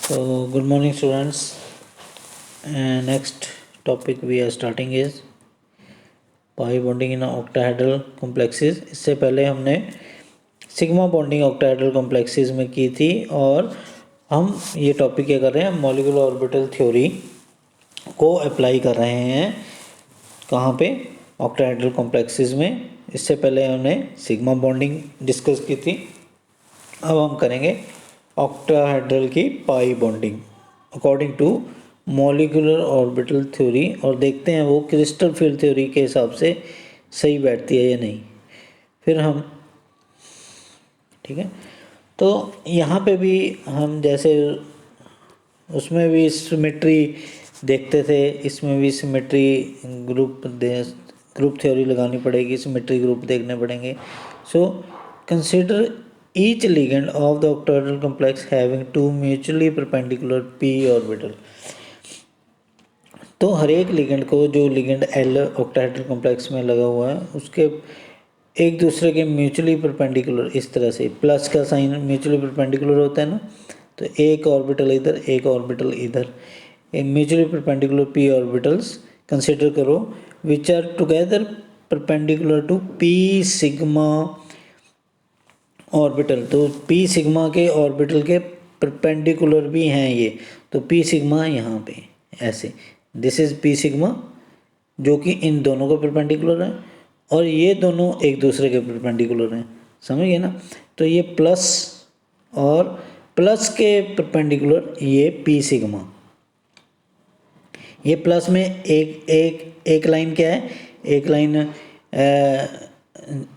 So, good morning, students. And next topic we are starting is pi bonding in octahedral complexes. इससे पहले हमने sigma bonding octahedral complexes में की थी और हम ये टॉपिक क्या कर रहे हैं, मॉलिक्यूलर ऑर्बिटल थ्योरी को अप्लाई कर रहे हैं कहाँ पे, ऑक्टाहेड्रल कॉम्प्लेक्सेस में। इससे पहले हमने सिग्मा बॉन्डिंग डिस्कस की थी, अब हम करेंगे ऑक्टाहेड्रल की pi bonding according to molecular orbital theory, और देखते हैं वो क्रिस्टल फील्ड थ्योरी के हिसाब से सही बैठती है या नहीं। फिर हम ठीक है, तो यहाँ पे भी हम जैसे उसमें भी सिमेट्री देखते थे, इसमें भी सिमेट्री ग्रुप थ्योरी लगानी पड़ेगी, सिमेट्री ग्रुप देखने पड़ेंगे। So consider each ligand of the octahedral complex having two mutually perpendicular p orbital। तो हर एक लिगेंड को, जो लिगेंड L ऑक्टाहेड्रल कॉम्प्लेक्स में लगा हुआ है, उसके एक दूसरे के म्यूचुअली परपेंडिकुलर, इस तरह से प्लस का साइन म्यूचुअली परपेंडिकुलर होता है ना, तो एक ऑर्बिटल इधर एक ऑर्बिटल इधर, mutually perpendicular p orbitals consider करो which are together perpendicular to p sigma orbital. तो p सिग्मा के ऑर्बिटल के परपेंडिकुलर भी हैं ये, तो p सिग्मा यहाँ पे ऐसे, दिस इज p सिग्मा जो कि इन दोनों के परपेंडिकुलर है, और ये दोनों एक दूसरे के परपेंडिकुलर हैं, समझ गए ना। तो ये प्लस और प्लस के परपेंडिकुलर ये p सिग्मा, ये प्लस में एक लाइन क्या है, एक लाइन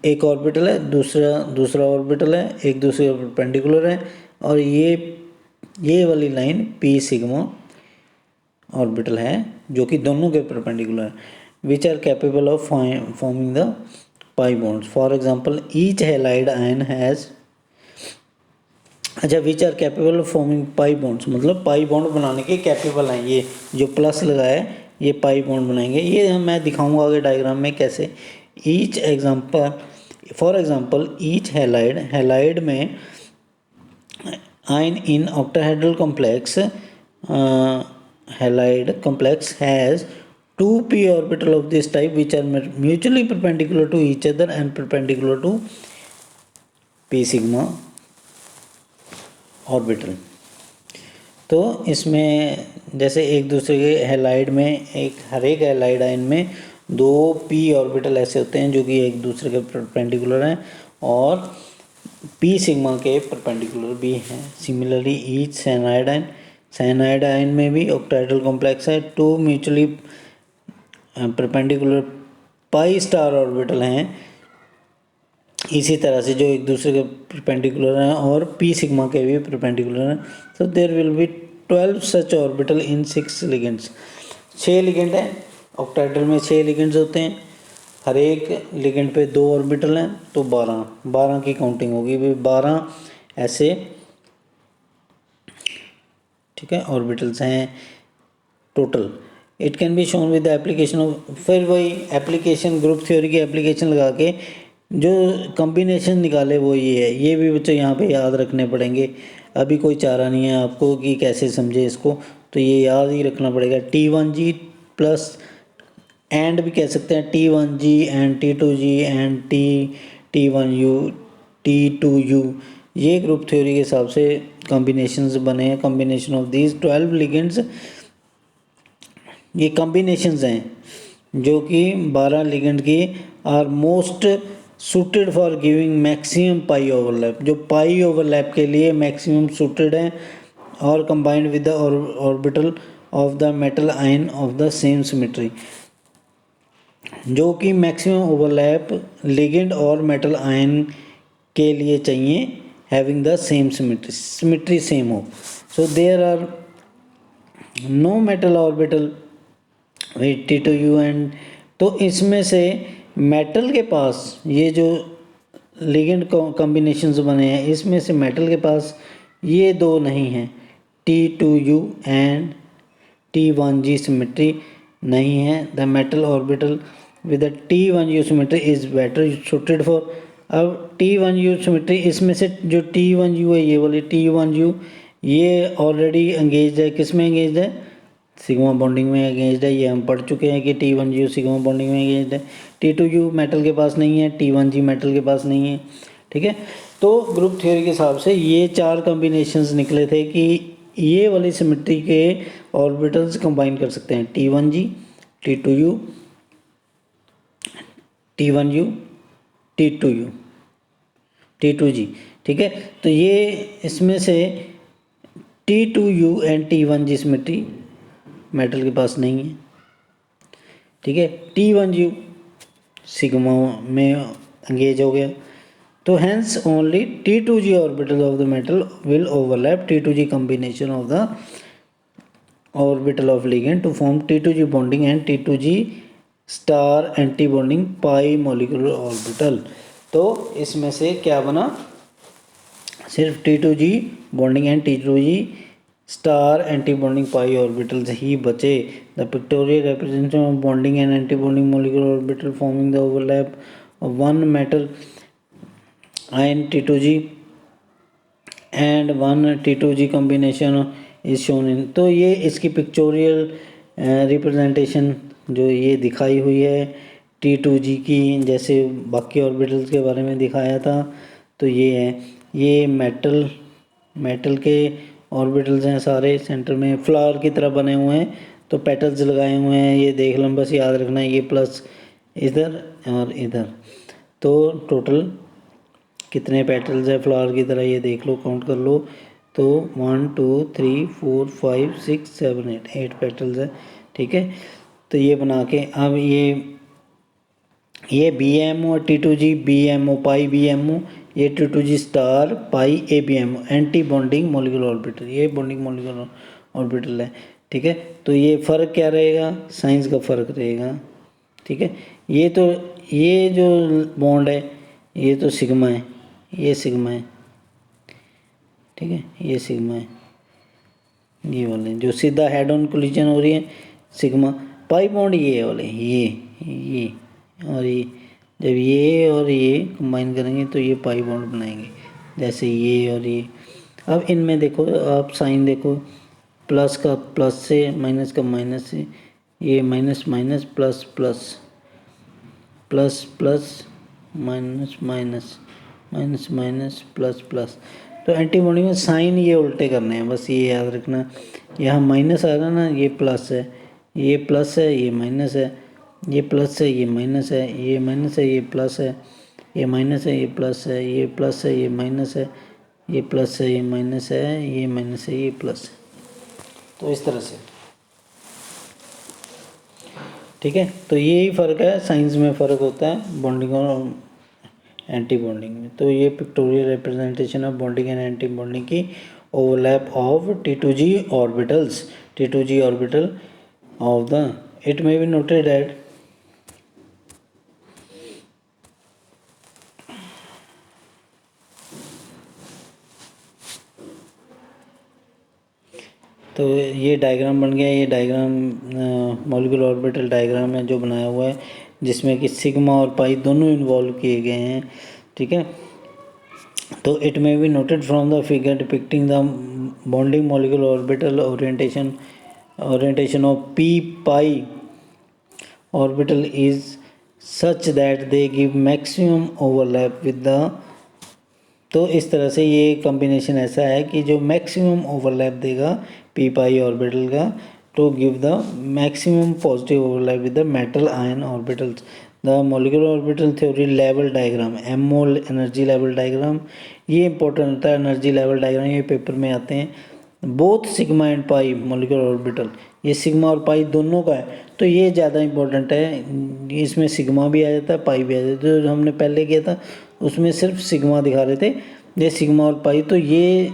एक ऑर्बिटल है, दूसरा ऑर्बिटल है, एक दूसरे परपेंडिकुलर है, और ये वाली लाइन p सिग्मा ऑर्बिटल है जो कि दोनों के परपेंडिकुलर है, which are capable of forming the pi bonds. For example each halide ion has, अच्छा, which are capable of forming pi bonds, मतलब पाई बॉन्ड बनाने के कैपेबल हैं। ये जो प्लस लगाया है ये पाई बॉन्ड बनाएंगे, ये मैं दिखाऊंगा आगे डायग्राम में कैसे। Each example, for example each halide में ion in octahedral complex, halide complex has 2p orbital of this type which are mutually perpendicular to each other and perpendicular to p sigma orbital. तो इसमें जैसे एक दूसरे के halide में, हर एक halide ion में 2p ऑर्बिटल ऐसे होते हैं जो कि एक दूसरे के परपेंडिकुलर हैं और p सिग्मा के परपेंडिकुलर भी हैं। सिमिलरली ईच साइनाइड आयन में भी ऑक्टाहेड्रल कॉम्प्लेक्स है, 2 mutually perpendicular pi star orbital हैं इसी तरह से, जो एक दूसरे के परपेंडिकुलर हैं और p सिग्मा के भी परपेंडिकुलर हैं। So there will be 12 such orbital in 6 ligands. 6 ligand हैं ऑक्टाहेड्रल में, 6 लिगेंड्स होते हैं, हर एक लिगेंड पे 2 ऑर्बिटल हैं, तो 12 की काउंटिंग होगी भी, 12 ऐसे ठीक है ऑर्बिटल्स हैं total. It can be shown with the application of, फिर वही एप्लीकेशन, ग्रुप थ्योरी की एप्लीकेशन लगा के जो कॉम्बिनेशन निकाले वो ये है। ये भी बच्चों यहाँ पे याद रखने पड़ेंगे, अभी कोई चारा नहीं है आपको कि कैसे समझे इसको, तो ये याद ही रखना पड़ेगा। T1G प्लस एंड भी कह सकते हैं, T1G and T2G and T1U T2U, ये ग्रुप थ्योरी के हिसाब से कॉम्बिनेशंस बने हैं। कॉम्बिनेशन ऑफ दीज 12 लिगेंड्स, ये कॉम्बिनेशंस हैं जो कि 12 लिगेंड की are most suited for giving maximum pi overlap, जो पाई ओवरलैप के लिए मैक्सिमम सूटेड हैं, और combined with the orbital of the metal ion of the same symmetry, जो कि मैक्सिमम ओवरलैप लिगेंड और मेटल आयन के लिए चाहिए, having the same symmetry same हो। So there are no metal orbital with T2U and, तो इसमें से मेटल के पास ये जो लिगेंड कॉम्बिनेशंस बने हैं, इसमें से मेटल के पास ये दो नहीं हैं, T2U एंड T1G सिमेट्री नहीं है। The metal orbital with the T1U symmetry is better suited for, अब T1U सिमेट्री, इसमें से जो T1U है, ये वाली T1U ये ऑलरेडी एंगेज है, किस में एंगेज है, सिग्मा बॉन्डिंग में एंगेज है। ये हम पढ़ चुके हैं कि T1U सिग्मा बॉन्डिंग में एंगेज है, T2U मेटल के पास नहीं है, T1G मेटल के पास नहीं है, ठीक है। तो ग्रुप थ्योरी के हिसाब से ये 4 कॉम्बिनेशंस निकले थे कि ये वाली सिमेट्री के ऑर्बिटल्स कंबाइन कर सकते हैं, T1G, T2U, T1U, T2U, T2G, ठीक है। तो ये इसमें से T2U and T1G symmetry metal के पास नहीं है, ठीक है। T1U सिग्मा में एंगेज हो गया, तो hence only T2G orbital of the metal will overlap T2G combination of the orbital of ligand to form T2G bonding and T2G star anti bonding pi molecular orbital. तो इसमें से क्या बना, सिर्फ T2G bonding and T2G star anti bonding pi orbitals ही बचे। The pictorial representation of bonding and anti bonding molecular orbital forming the overlap of one metal ion T2G and one T2G combination is shown in. तो ये इसकी pictorial representation जो ये दिखाई हुई है T2G की, जैसे बाकी ऑर्बिटल्स के बारे में दिखाया था, तो ये है, ये मेटल के ऑर्बिटल्स हैं सारे, सेंटर में फ्लावर की तरह बने हुए हैं, तो पेटल्स लगाए हुए हैं, ये देख लो, बस याद रखना है, ये प्लस इधर और इधर, तो टोटल कितने पेटल्स है फ्लावर की तरह, ये देख लो, काउंट कर लो, तो 1 2 3 4 5 6 7 8 पेटल्स है, ठीक है। तो ये बना के अब ये BMO और T2G BMO पाई BMO, ये T2G स्टार पाई ABMO anti bonding molecular orbital, ये बॉन्डिंग मॉलिक्यूलर ऑर्बिटल है, ठीक है। तो ये फ़र्क क्या रहेगा, साइंस का फ़र्क रहेगा, ठीक है। ये तो ये जो बॉन्ड है ये तो सिग्मा है, ये सिग्मा है, ठीक है, ये सिग्मा है, ये वाले जो सीधा हेड ऑन कोलिजन हो रही है सिग्मा। पाई बॉन्ड ये वाले, ये और ये, जब ये और ये कंबाइन करेंगे तो ये पाई बॉन्ड बनाएंगे, जैसे ये और ये। अब इनमें देखो आप साइन देखो, प्लस का प्लस से, माइनस का माइनस से, ये minus minus plus plus plus plus minus minus minus minus plus plus. तो एंटीबॉडी में साइन ये उल्टे करने हैं, बस ये याद रखना। यहाँ माइनस आ रहा ना, ये प्लस है, ये प्लस है, ये माइनस है, ये प्लस है, ये माइनस है, ये माइनस है, ये प्लस है, ये माइनस है, ये प्लस है, ये प्लस है, ये माइनस है, ये प्लस है, ये माइनस है, ये माइनस है, ये प्लस है। तो इस तरह से, ठीक है। तो यही फ़र्क है, साइंस में फ़र्क होता है बॉन्डिंग और एंटी बॉन्डिंग में। तो ये pictorial representation of bonding and anti bonding की overlap of T2G orbitals, T2G orbital of the, it may be noted at, तो ये डायग्राम बन गया, ये डायग्राम मॉलिक्यूलर ऑर्बिटल डायग्राम है जो बनाया हुआ है, जिसमें कि सिग्मा और पाई दोनों इन्वॉल्व किए गए हैं, ठीक है। तो it may be noted from the figure depicting the bonding molecular orbital orientation of p pi orbital is such that they give maximum overlap with the, तो इस तरह से ये कॉम्बिनेशन ऐसा है कि जो मैक्सिमम ओवरलैप देगा पी पाई ऑर्बिटल का, to give the maximum positive overlap with the metal ion orbitals. The molecular orbital theory level diagram, MO energy level diagram, ये इंपॉर्टेंट होता है, एनर्जी लेवल डायग्राम ये पेपर में आते हैं। Both sigma and pi molecular orbital, ये sigma और pi दोनों का है, तो ये ज़्यादा इंपॉर्टेंट है, इसमें सिग्मा भी आ जाता है, पाई भी आ जाता है। जो हमने पहले किया था उसमें सिर्फ सिग्मा दिखा रहे थे, ये सिग्मा और पाई, तो ये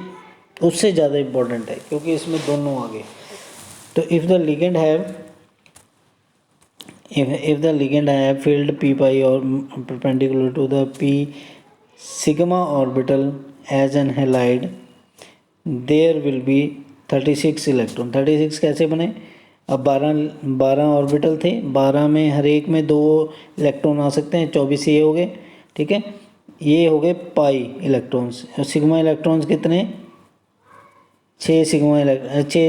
उससे ज़्यादा इम्पोर्टेंट है क्योंकि इसमें दोनों आ गए। तो if the ligand have filled p pi or perpendicular to the p sigma orbital as an halide, there will be 36 electron. 36 कैसे बने, अब 12 ऑर्बिटल थे, 12 में हर एक में 2 इलेक्ट्रॉन आ सकते हैं, 24 ये हो गए, ठीक है। ये हो गए पाई इलेक्ट्रॉन्स, और सिग्मा इलेक्ट्रॉन्स कितने, 6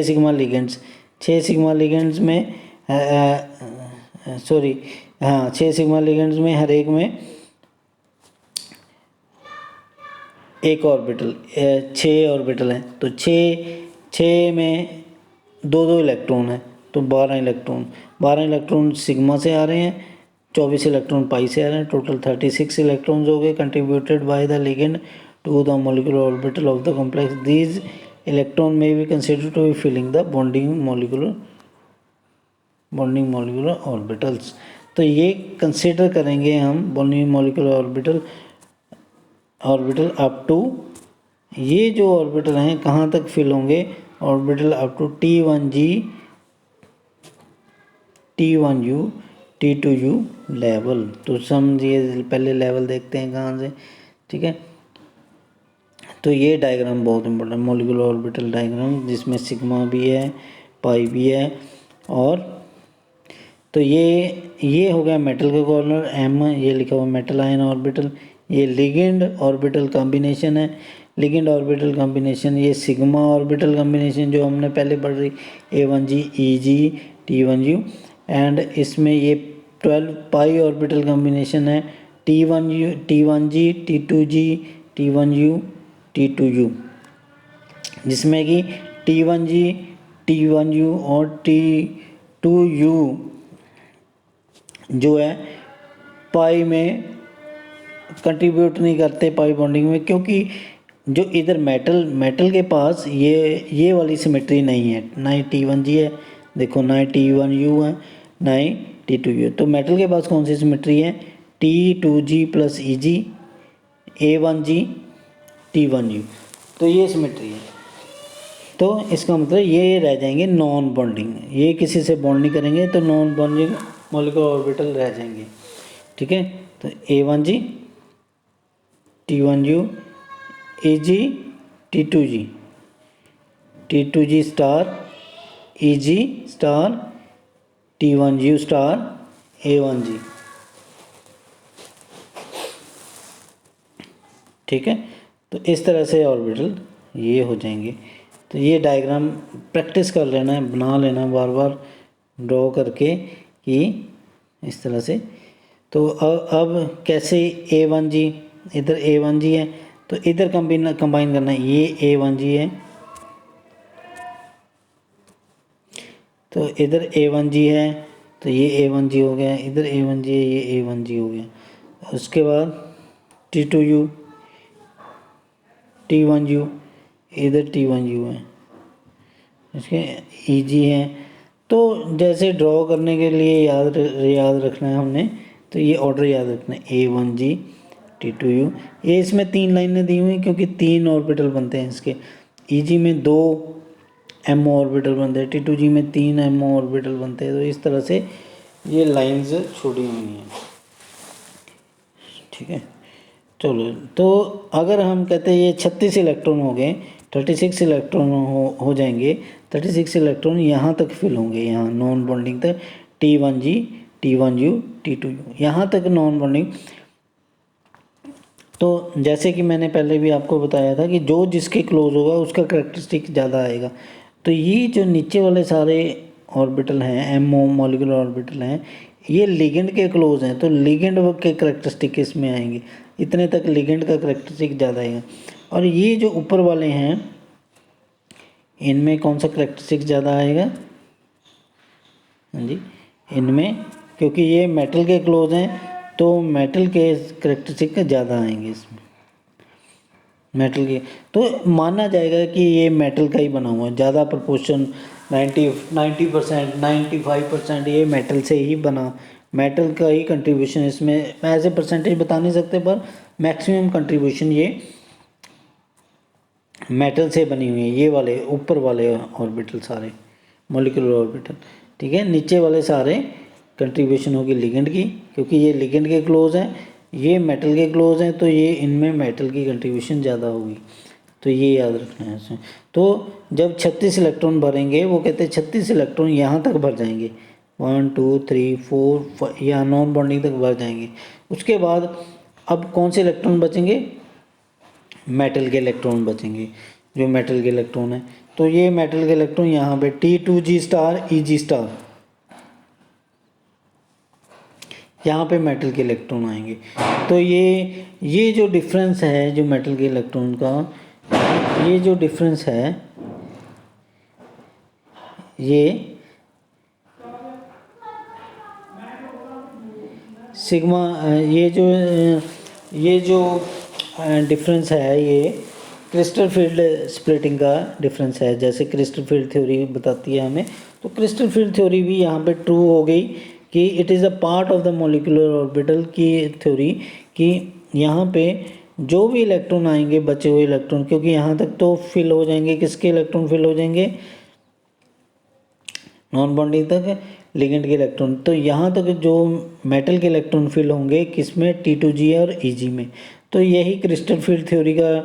सिग्मा लिगेंड्स, 6 सिग्मा लिगेंड्स में सॉरी हाँ 6 सिग्मा लिगेंड्स में हर एक में एक ऑर्बिटल, 6 ऑर्बिटल हैं, तो 6 में 2 इलेक्ट्रॉन है, तो 12 इलेक्ट्रॉन सिग्मा से आ रहे हैं, 24 इलेक्ट्रॉन पाई से आ रहे हैं, टोटल 36 इलेक्ट्रॉन्स हो गए contributed by the ligand to the molecular orbital of the complex. These electron may be consider to be filling the bonding molecular orbitals. तो ये कंसिडर करेंगे हम bonding molecular orbital up to, ये जो ऑर्बिटल हैं कहाँ तक फिल होंगे, orbital up to T1G T1U T2U level. तो समझिए पहले लेवल देखते हैं कहाँ से, ठीक है। तो ये डायग्राम बहुत इंपॉर्टेंट, मोलिकुलर ऑर्बिटल डायग्राम, जिसमें सिग्मा भी है, पाई भी है, और तो ये हो गया मेटल का कॉर्नर M, ये लिखा हुआ मेटल आयन ऑर्बिटल। ये लिगेंड ऑर्बिटल कॉम्बिनेशन है, लिगेंड ऑर्बिटल कॉम्बिनेशन, ये सिग्मा ऑर्बिटल कॉम्बिनेशन जो हमने पहले पढ़ रही, A1G EG T1U, एंड इसमें ये 12 पाई ऑर्बिटल कॉम्बिनेशन है, T1G T2G T1U T2U, जिसमें कि T1G T1U और T2U जो है पाई में कंट्रीब्यूट नहीं करते पाई बॉन्डिंग में, क्योंकि जो इधर मेटल के पास ये वाली सिमेट्री नहीं है, ना ही T1G है, देखो ना ही T1U है, ना ही T2U। तो मेटल के पास कौन सी सिमेट्री है, T2G plus EG A1G T1U, तो ये सिमेट्री है। तो इसका मतलब ये रह जाएंगे नॉन बॉन्डिंग, ये किसी से बॉन्ड नहीं करेंगे, तो नॉन बॉन्डिंग मोलिकुलर ऑर्बिटल रह जाएंगे, ठीक है। तो A1G T1U EG T2G T2G star EG star T1U star A1G, ठीक है। तो इस तरह से ऑर्बिटल ये हो जाएंगे। तो ये डायग्राम प्रैक्टिस कर लेना है, बना लेना बार बार ड्रॉ करके कि इस तरह से। तो अब कैसे A1G, इधर A1G है तो इधर कंबाइन करना है, ये A1G है तो इधर A1G है, तो ये A1G हो गया, इधर A1G है, ये A1G हो गया। उसके बाद T2U T1U, इधर T1U है, इसके EG है। तो जैसे ड्रॉ करने के लिए याद रखना है हमने, तो ये ऑर्डर याद रखना है, A1G T2U। ये इसमें 3 लाइनें दी हुई क्योंकि 3 ऑर्बिटल बनते हैं इसके, EG में 2 MO ऑर्बिटल बनते हैं, T2G में 3 MO ऑर्बिटल बनते हैं। तो इस तरह से ये लाइंस छोड़ी हुई हैं, ठीक है। चलो, तो अगर हम कहते हैं ये 36 इलेक्ट्रॉन हो गए, 36 इलेक्ट्रॉन हो जाएंगे, 36 इलेक्ट्रॉन यहाँ तक फिल होंगे, यहाँ नॉन बॉन्डिंग तक, T1G T1U T2U यहाँ तक नॉन बॉन्डिंग। तो जैसे कि मैंने पहले भी आपको बताया था कि जो जिसके क्लोज होगा उसका करेक्टरिस्टिक ज़्यादा आएगा। तो ये जो नीचे वाले सारे ऑर्बिटल हैं, MO मॉलिक्यूलर ऑर्बिटल हैं, ये लिगेंड के क्लोज हैं, तो लिगेंड के करेक्टरिस्टिक इसमें आएंगे, इतने तक लिगेंड का करेक्टरिस्टिक ज़्यादा आएगा। और ये जो ऊपर वाले हैं इनमें कौन सा करेक्टरिस्टिक ज़्यादा आएगा, हाँ जी, इनमें, क्योंकि ये मेटल के क्लोज हैं तो मेटल के करेक्टरिस्टिक ज़्यादा आएंगे इसमें, मेटल के। तो माना जाएगा कि ये मेटल का ही बना हुआ है, ज़्यादा प्रपोर्शन 90% 95% ये मेटल से ही बना, मेटल का ही कंट्रीब्यूशन इसमें, ऐसे परसेंटेज बता नहीं सकते पर मैक्सिमम कंट्रीब्यूशन ये मेटल से बनी हुई है। ये वाले ऊपर वाले ऑर्बिटल सारे मॉलिक्यूलर ऑर्बिटल, ठीक है। नीचे वाले सारे कंट्रीब्यूशन होगी लिगेंड की, क्योंकि ये लिगेंड के क्लोज हैं, ये मेटल के क्लोज हैं, तो ये इनमें मेटल की कंट्रीब्यूशन ज़्यादा होगी। तो ये याद रखना है इसमें। तो जब 36 इलेक्ट्रॉन भरेंगे, वो कहते हैं 36 इलेक्ट्रॉन यहाँ तक भर जाएंगे, 1 2 3 4 या नॉन बॉन्डिंग तक भर जाएंगे। उसके बाद अब कौन से इलेक्ट्रॉन बचेंगे, मेटल के इलेक्ट्रॉन बचेंगे, जो मेटल के इलेक्ट्रॉन है। तो ये मेटल के इलेक्ट्रॉन यहाँ पे T2G स्टार Eg स्टार, यहाँ पे मेटल के इलेक्ट्रॉन आएंगे। तो ये जो डिफरेंस है जो मेटल के इलेक्ट्रॉन का, ये जो डिफरेंस है ये सिग्मा, ये जो डिफरेंस है ये क्रिस्टल फील्ड स्प्लिटिंग का डिफरेंस है। जैसे क्रिस्टल फील्ड थ्योरी बताती है हमें, तो क्रिस्टल फील्ड थ्योरी भी यहाँ पे ट्रू हो गई कि it is a part of the molecular orbital की थ्योरी, कि यहाँ पे जो भी इलेक्ट्रॉन आएंगे बचे हुए इलेक्ट्रॉन, क्योंकि यहाँ तक तो फिल हो जाएंगे, किसके इलेक्ट्रॉन फिल हो जाएंगे, नॉन बॉन्डिंग तक लिगेंड के इलेक्ट्रॉन। तो यहाँ तक जो मेटल के इलेक्ट्रॉन फिल होंगे किसमें, T2G और Eg में। तो यही क्रिस्टल फील्ड थ्योरी का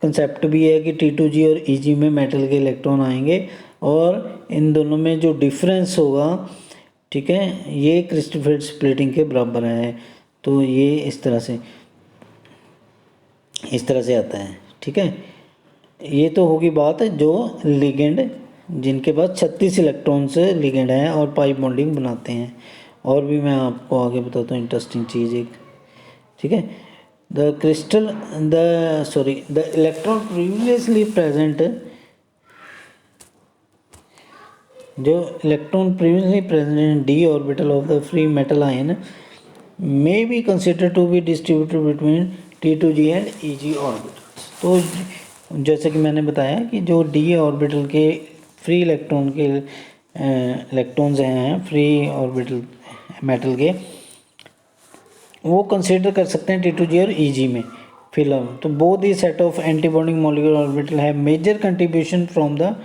कंसेप्ट भी है कि T2G और Eg में मेटल के इलेक्ट्रॉन आएंगे और इन दोनों में जो डिफरेंस होगा, ठीक है, ये क्रिस्टल फील्ड स्प्लिटिंग के बराबर है। तो ये इस तरह से आता है, ठीक है। ये तो होगी बात जो लिगेंड जिनके पास 36 इलेक्ट्रॉन्स लिगेंड हैं और पाई बॉन्डिंग बनाते हैं। और भी मैं आपको आगे बताता हूँ इंटरेस्टिंग चीज़ एक, ठीक है। द इलेक्ट्रॉन प्रीवियसली प्रेजेंट, जो electron previously present in d orbital of the free metal ion may be consider to be distributed between T2G and Eg orbitals. तो जैसे कि मैंने बताया कि जो d ऑर्बिटल के फ्री इलेक्ट्रॉन के इलेक्ट्रॉन्स हैं फ्री ऑर्बिटल मेटल के, वो कंसिडर कर सकते हैं T2G और Eg में फिलहाल। तो both the set of anti bonding molecular orbital है major contribution from the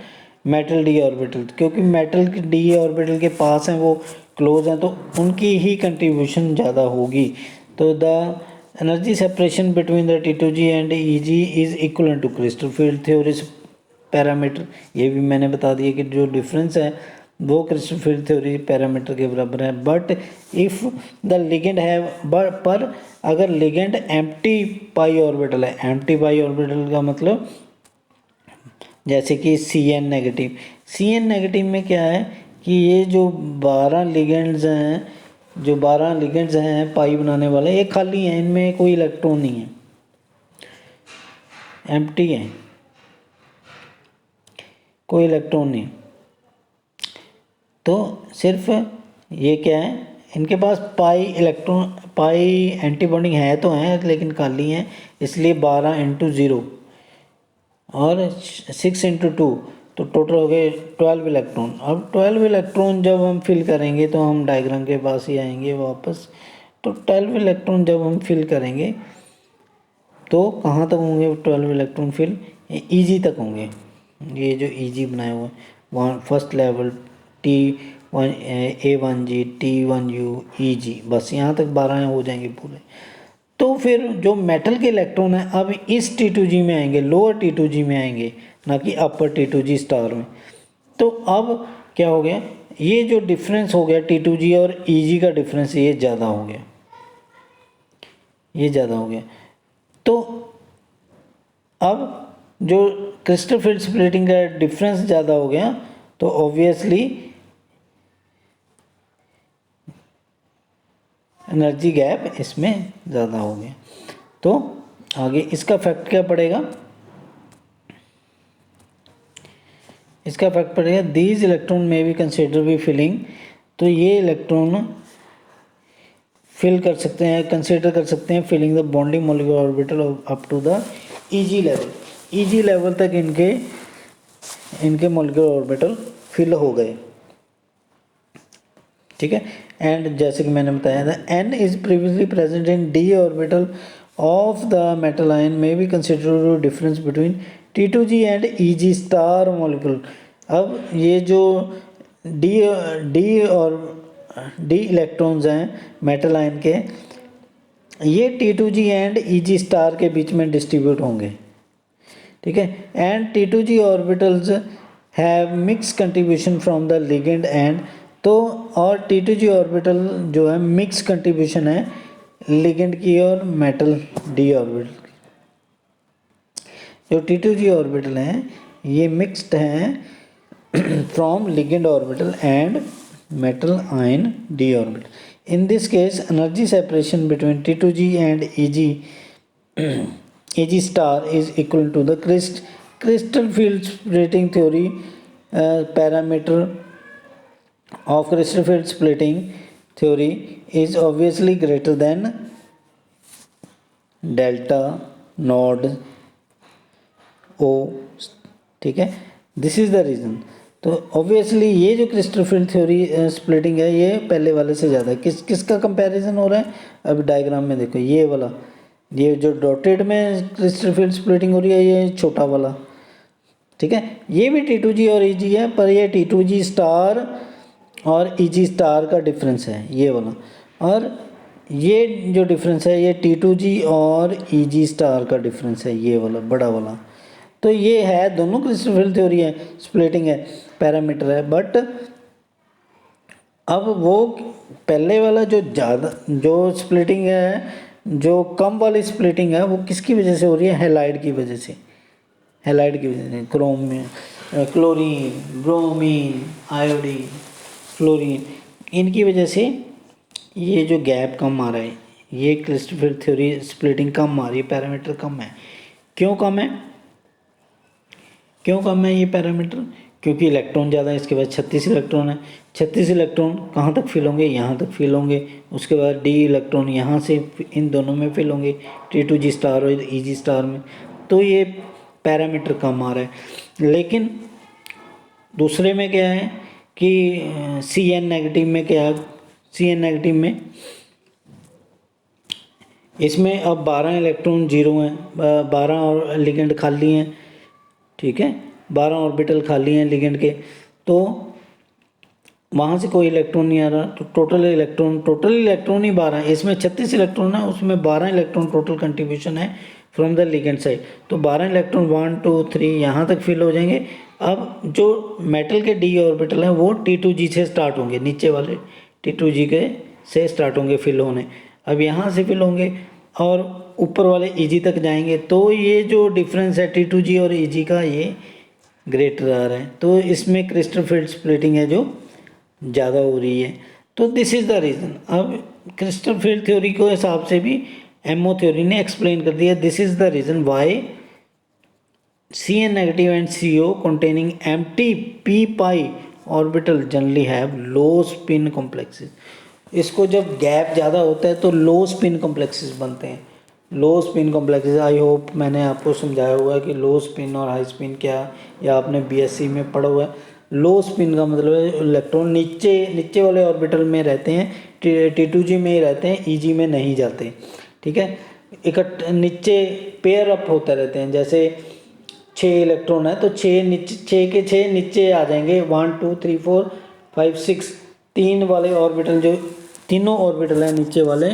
metal d orbital, क्योंकि मेटल d ऑर्बिटल के पास हैं, वो क्लोज हैं, तो उनकी ही कंट्रीब्यूशन ज़्यादा होगी। तो the energy separation between the T2G and Eg is equal to crystal field theory parameter. ये भी मैंने बता दिया कि जो डिफरेंस है वो क्रिस्टल फील्ड थ्योरी पैरामीटर के बराबर है। बट इफ़ द लिगेंड है, पर अगर लिगेंड एम्प्टी पाई ऑर्बिटल है, एम्प्टी पाई ऑर्बिटल का मतलब जैसे कि Cn नेगेटिव, Cn नेगेटिव में क्या है कि ये जो 12 लिगेंड्स हैं, जो 12 लिगेंड्स हैं पाई बनाने वाले, ये खाली हैं, इनमें कोई इलेक्ट्रॉन नहीं है, एम्प्टी है, कोई इलेक्ट्रॉन नहीं। तो सिर्फ ये क्या है, इनके पास पाई इलेक्ट्रॉन, पाई एंटी बॉन्डिंग है तो हैं लेकिन खाली हैं, इसलिए 12 इंटू 0 और 6 इंटू 2, तो टोटल हो गए 12 इलेक्ट्रॉन। अब 12 इलेक्ट्रॉन जब हम फिल करेंगे तो हम डायग्राम के पास ही आएंगे वापस। तो 12 इलेक्ट्रॉन जब हम फिल करेंगे तो कहाँ तक होंगे 12 इलेक्ट्रॉन फिल, Eg तक होंगे। ये जो Eg बनाया हुआ है, वहाँ first level T1 A1G T1U Eg, बस यहाँ तक 12 हो जाएंगे पूरे। तो फिर जो मेटल के इलेक्ट्रॉन है अब इस T2G में आएंगे, लोअर T2G में आएंगे, ना कि अपर T2G स्टार में। तो अब क्या हो गया, ये जो डिफरेंस हो गया T2G और Eg का डिफरेंस, ये ज़्यादा हो गया, ये ज़्यादा हो गया। तो अब जो क्रिस्टल फील्ड स्प्लिटिंग का डिफरेंस ज़्यादा हो गया, तो ऑब्वियसली एनर्जी गैप इसमें ज़्यादा हो गया। तो आगे इसका फैक्ट क्या पड़ेगा, इसका फैक्ट पड़ेगा दीज इलेक्ट्रॉन में भी कंसिडर बी फिलिंग। तो ये इलेक्ट्रॉन फिल कर सकते हैं, कंसिडर कर सकते हैं filling the bonding molecular orbital up to the Eg level, Eg level तक इनके मॉलिक्यूलर ऑर्बिटल फिल हो गए, ठीक है। एंड जैसे कि मैंने बताया था n is previously present in d orbital of the metal ion may be considerable difference between T2G and Eg star molecule. अब ये जो d इलेक्ट्रॉन्स हैं मेटल आयन के, ये T2G एंड Eg स्टार के बीच में डिस्ट्रीब्यूट होंगे, ठीक है। And T2G orbitals have mix contribution from the ligand and, तो और T2G ऑर्बिटल जो है मिक्स कंट्रीब्यूशन है लिगेंड की और मेटल d ऑर्बिटल की। जो T2G ऑर्बिटल हैं ये मिक्स्ड हैं from ligand orbital and metal ion d orbital. In this case, energy separation between T2g and Eg star is equal to the crystal field splitting theory. Parameter of crystal field splitting theory is obviously greater than delta node O. ठीक है, this is the reason. तो obviously ये जो crystal field theory splitting है ये पहले वाले से ज़्यादा है. किसका कंपैरिजन हो रहा है? अब डायग्राम में देखो, ये वाला, ये जो डॉटेड में क्रिस्टल फील्ड स्प्लिटिंग हो रही है ये छोटा वाला. ठीक है, ये भी T2g और Eg है, पर ये T2g स्टार और Eg स्टार का डिफरेंस है ये वाला, और ये जो डिफरेंस है ये T2g और Eg स्टार का डिफरेंस है ये वाला बड़ा वाला. तो ये है, दोनों क्रिस्टल फील्ड थ्योरी है, स्प्लिटिंग है, पैरामीटर है. बट अब वो पहले वाला जो ज़्यादा जो स्प्लिटिंग है, जो कम वाली स्प्लिटिंग है, वो किसकी वजह से हो रही है? हैलाइड की वजह से. हैलाइड की वजह से chromium, chlorine, bromine, iodine, fluorine, इनकी वजह से ये जो गैप कम आ रहा है, ये क्रिस्टल फील्ड थ्योरी स्प्लिटिंग कम आ रही है, पैरामीटर कम है. क्यों कम है? क्यों कम है ये पैरामीटर? क्योंकि इलेक्ट्रॉन ज़्यादा है. इसके बाद 36 इलेक्ट्रॉन है. 36 इलेक्ट्रॉन कहाँ तक फिल होंगे? यहाँ तक फिल होंगे. उसके बाद डी इलेक्ट्रॉन यहाँ से इन दोनों में फिल होंगे, T2g स्टार और Eg स्टार में. तो ये पैरामीटर कम आ रहा है. लेकिन दूसरे में क्या है कि Cn नेगेटिव में क्या है? Cn नेगेटिव में इसमें अब 12 इलेक्ट्रॉन जीरो हैं, 12 और लिगेंड खाली हैं. ठीक है, 12 ऑर्बिटल खाली हैं लिगेंड के, तो वहाँ से कोई इलेक्ट्रॉन नहीं आ रहा. तो टोटल इलेक्ट्रॉन ही 12 है. इसमें 36 इलेक्ट्रॉन है, उसमें 12 इलेक्ट्रॉन टोटल कंट्रीब्यूशन है फ्रॉम द लिगेंड साइड. तो 12 इलेक्ट्रॉन 1 2 3 यहाँ तक फिल हो जाएंगे. अब जो मेटल के d ऑर्बिटल हैं वो T2g से स्टार्ट होंगे, नीचे वाले T2g के से स्टार्ट होंगे फिल होने. अब यहाँ से फिल होंगे और ऊपर वाले Eg तक जाएंगे. तो ये जो डिफरेंस है T2g और Eg का, ये ग्रेटर आ रहा है. तो इसमें क्रिस्टल फील्ड स्प्लिटिंग है जो ज़्यादा हो रही है. तो दिस इज़ द रीज़न. अब क्रिस्टल फील्ड थ्योरी को हिसाब से भी MO थ्योरी ने एक्सप्लेन कर दिया. This is the reason why Cn negative and CO containing empty p pi orbital generally have low spin complexes. इसको जब गैप ज़्यादा होता है तो लो स्पिन कॉम्प्लेक्सेस बनते हैं. लो स्पिन कॉम्प्लेक्सेस, आई होप मैंने आपको समझाया हुआ है कि लो स्पिन और हाई स्पिन क्या, या आपने BSc में पढ़ा हुआ है. लो स्पिन का मतलब है इलेक्ट्रॉन नीचे वाले ऑर्बिटल में रहते हैं, T2g में ही रहते हैं, Eg में नहीं जाते. ठीक है, इकट्ठे नीचे पेयर अप होते रहते हैं. जैसे 6 इलेक्ट्रॉन है तो 6 के 6 नीचे आ जाएंगे, 1 2 3 4 5 6. तीन वाले ऑर्बिटल, जो तीनों ऑर्बिटल हैं नीचे वाले,